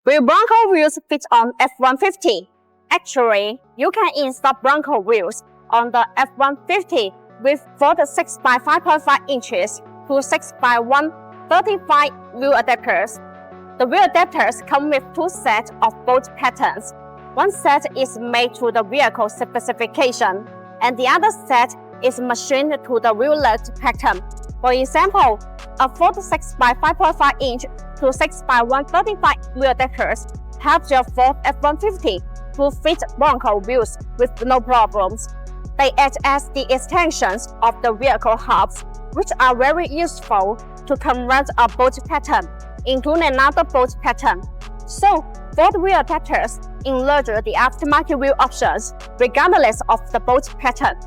Will Bronco wheels fit on F150? Actually, you can install Bronco wheels on the F150 with Ford 6x5.5 inches to 6x135 wheel adapters. The wheel adapters come with two sets of bolt patterns. One set is made to the vehicle specification, and the other set is machined to the wheel length pattern. For example, a Ford 6x5.5 inch to 6x135 wheel adapters helps your Ford F150 to fit Bronco wheels with no problems. They act as the extensions of the vehicle hubs, which are very useful to convert a bolt pattern into another bolt pattern. So, Ford wheel adapters enlarge the aftermarket wheel options regardless of the bolt pattern.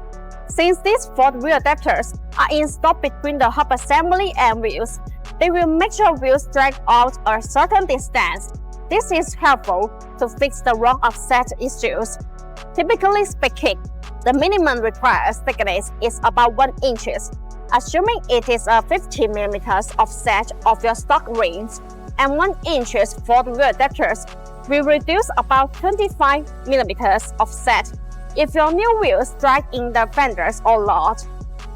Since these Ford wheel adapters are installed between the hub assembly and wheels, they will make your wheels drag out a certain distance. This is helpful to fix the wrong offset issues. Typically speaking, the minimum required thickness is about 1 inch, assuming it is a 50 mm offset of your stock rims, and 1 inch Ford wheel adapters will reduce about 25 mm offset if your new wheels drag in the fenders a lot.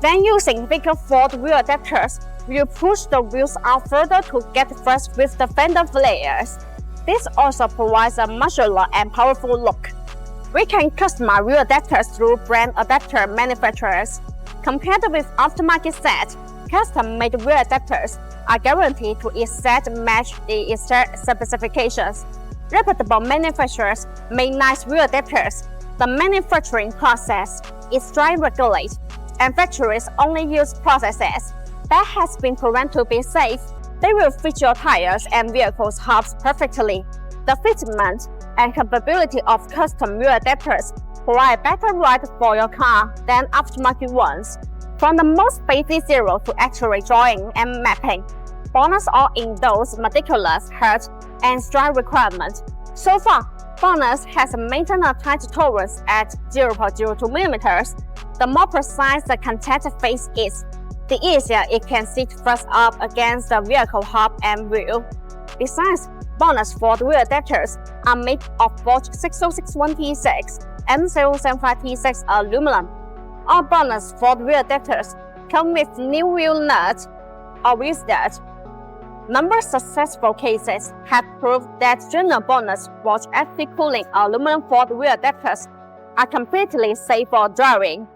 Then using bigger Ford wheel adapters will push the wheels out further to get flush with the fender flares. This also provides a muscular and powerful look. We can customize wheel adapters through brand adapter manufacturers. Compared with aftermarket sets, custom-made wheel adapters are guaranteed to exactly match the exact specifications. Reputable manufacturers make nice wheel adapters. The manufacturing process is strict regulated, and factories only use processes that has been proven to be safe. They will fit your tires and vehicle's hubs perfectly. The fitment and capability of custom wheel adapters provide better ride for your car than aftermarket ones. From the most basic zero to accurate drawing and mapping, BONOSS all in those meticulous height and stride requirements. So far, BONOSS has maintained a tight tolerance at 0.02 mm. The more precise the contact face is, the easier it can sit first up against the vehicle hub and wheel. Besides, BONOSS Ford wheel adapters are made of both 6061T6 and 075T6 aluminum. All BONOSS Ford wheel adapters come with new wheel nuts or wheel studs. Numerous successful cases have proved that general BONOSS wash active cooling aluminum Ford wheel adapters are completely safe for driving.